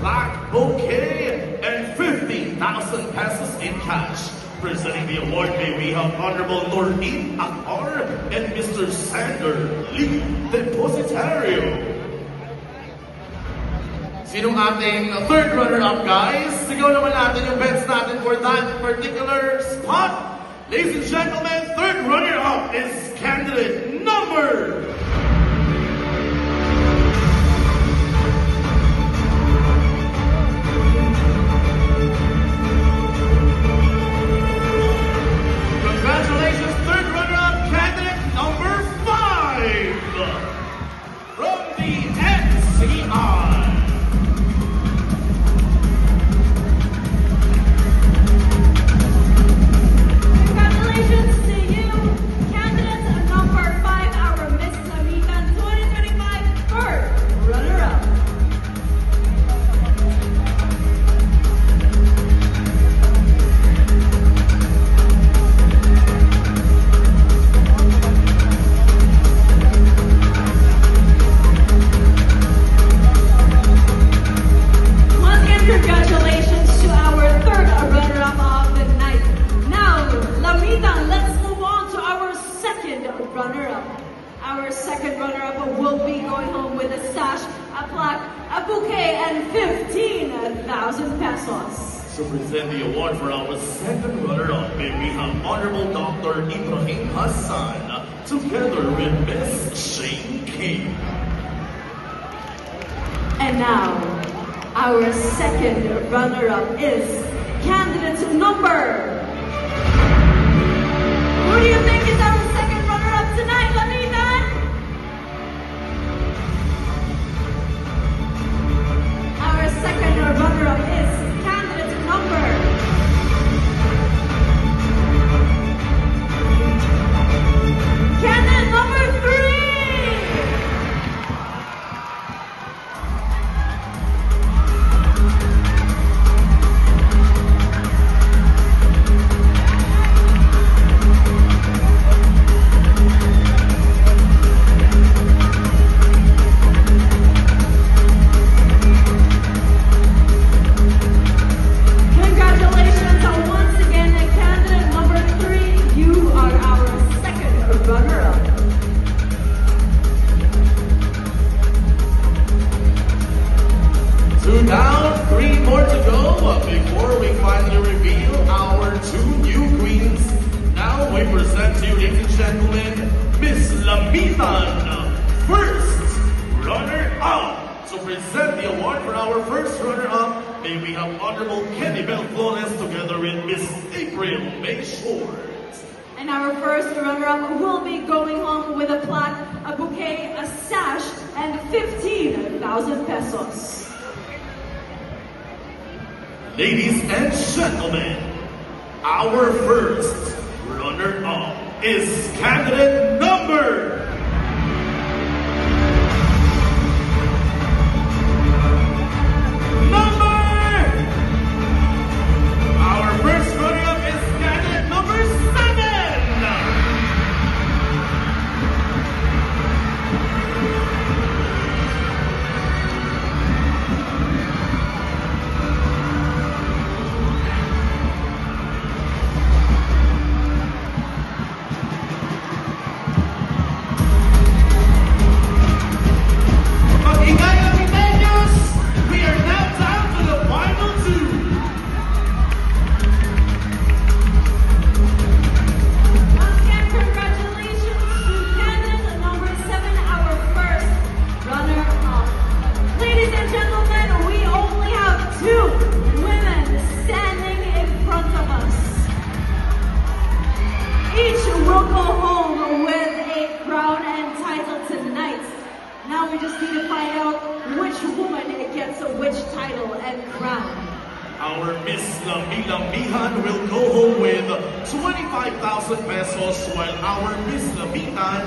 plaque, bouquet, and 50,000 pesos in cash. Presenting the award, may we have Honorable Nordin Akbar and Mr. Sander Lee, Depositario. Sinong ating third runner-up, guys? Sigaw naman natin yung bets natin for that particular spot. Ladies and gentlemen, third runner-up is candidate number... Congratulations, third runner-up, candidate number 5 from the NCR. Congratulations to you, candidate number 5, our Miss Amitan 2025 third runner-up. Congratulations to our third runner-up of the night. Now, Lamita, let's move on to our second runner-up. Our second runner-up will be going home with a sash, a plaque, a bouquet, and 15,000 pesos. To present the award for our second runner-up, may we have Honorable Dr. Ibrahim Hassan, together with Miss Shane King. And now, our second runner-up is candidate number... Who do you think is our second runner-up tonight, Lamita? Our second runner-up is candidate number... Candidate number 3! Down, 3 more to go before we finally reveal our 2 new queens. Now we present to you, ladies and gentlemen, Miss Lamitan, first runner-up. To present the award for our first runner-up, may we have Honorable Kenny Bell Flores together with Miss April May Short. And our first runner-up will be going home with a plaque, a bouquet, a sash, and 15,000 pesos. Ladies and gentlemen, our first runner-up is candidate number... Our first runner-up is candidate number 7! Now we just need to find out which woman gets which title and crown. Our Miss Lamila Mihan will go home with 25,000 pesos, while our Miss Lamitan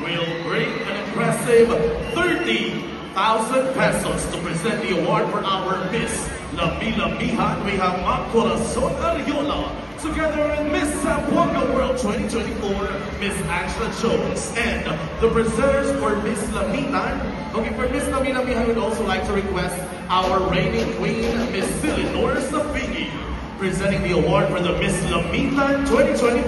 will bring an impressive 30,000 1,000 pesos to present the award for our Miss Lami-Lamihan. We have Ma'am Corazon Ariola, together with Miss Zamboanga World 2024, Miss Angela Jones, and the presenters for Miss Lamitan. Okay, for Miss Lami-Lamihan, we'd also like to request our reigning queen, Miss Eleanor Safigi, presenting the award for the Miss Lamitan 2025,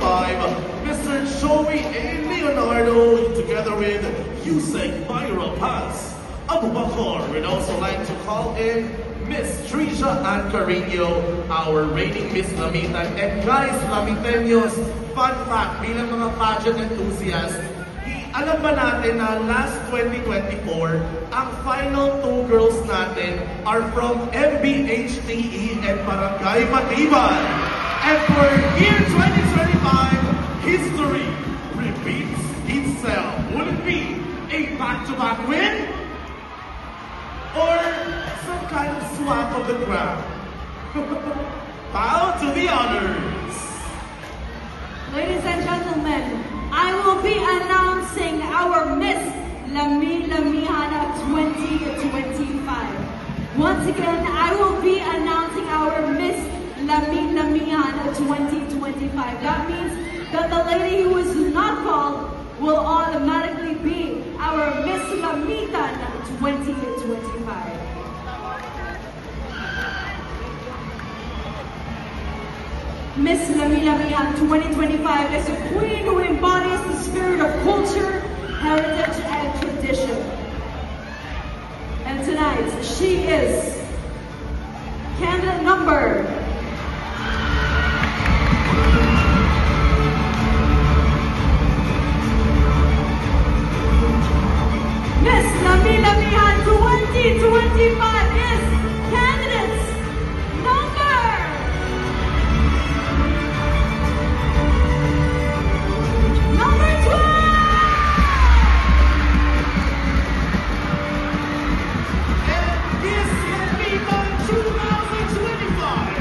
Mr. Joey A. Leonardo, together with Yusek Myra Paz Abubakar. We'd also like to call in Miss Trisha Ann Carino, our reigning Miss Lamitan. And guys, Lamiteños, fun fact, bilang mga pageant enthusiasts, alam ba natin na last 2024, ang final two girls natin are from MBHTE and Barangay Matiban. And for year 2025, history repeats itself. Would it be a back-to-back win? Or some kind of swap of the crown? Bow to the honors. Ladies and gentlemen, I will be announcing our Miss Lami-Lamihan 2025. Once again, I will be announcing our Miss Lami-Lamihan 2025. That means that the lady who is not called will automatically be our Miss Lamitan 2025. Miss Lami-Lamihan 2025 is a queen who embodies the spirit of culture, heritage, and tradition. And tonight, she is candidate number Miss Lami-Lamihan 2025 is candidates number 12! And Miss Lamitan 2025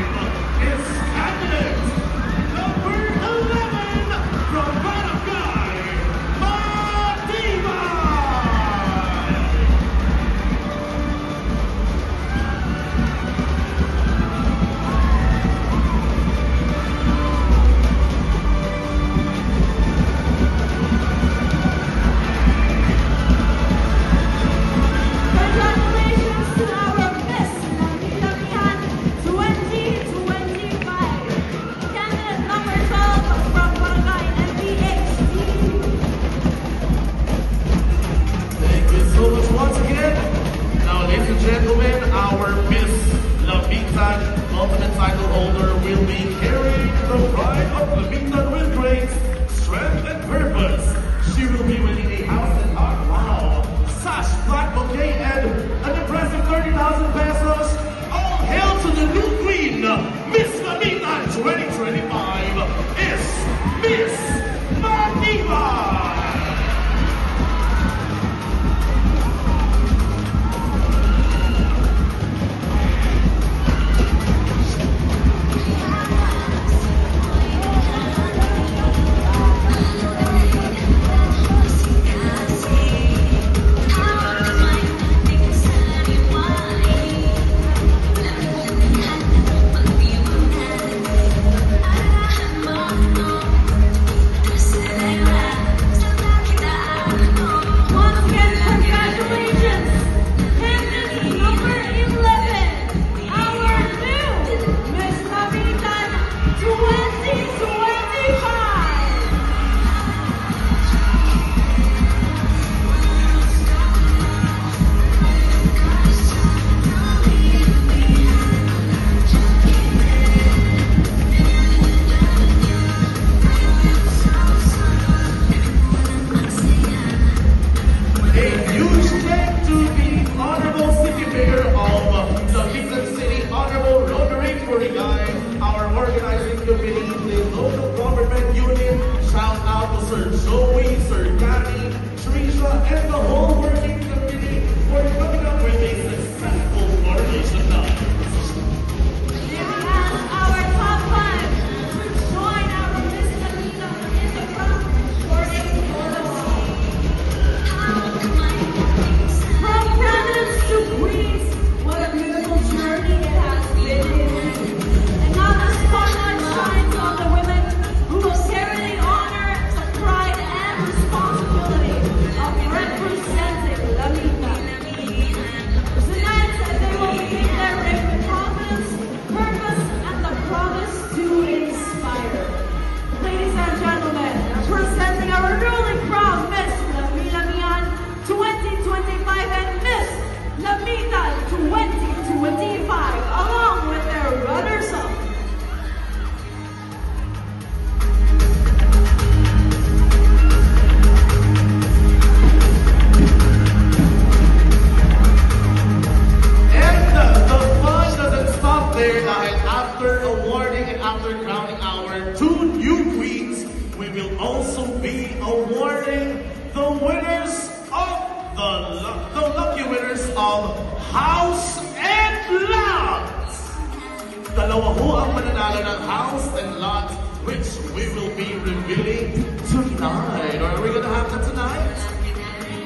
Dalawa ho ang mananalo ng house and lot, which we will be revealing tonight. Or are we gonna have that tonight?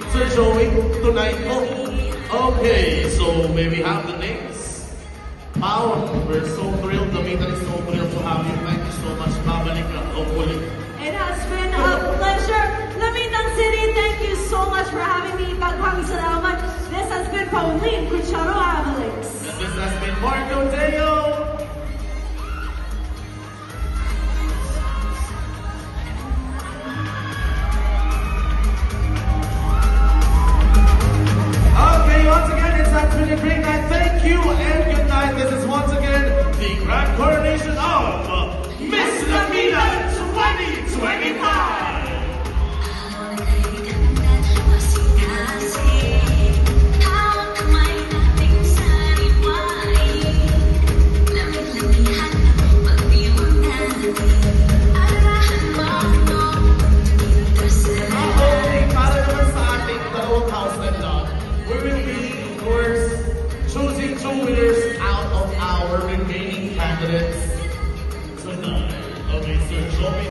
Sir Joey, tonight po. Okay, so may we have the names? Wow, we're so thrilled. Lamita is so thrilled to have you. Thank you so much. Babalik ka, hopefully. It has been a pleasure. Lamitang City, thank you so much for having me. Maraming salamat. This has been Pauline Cucharo Avalix. And this has been Marco Deo. Okay, once again, it's a really great night. Thank you and good night. This is once again the grand coronation of Miss Lamita 2025. We will be, of course, choosing 2 winners out of our remaining candidates tonight. Okay, so show me.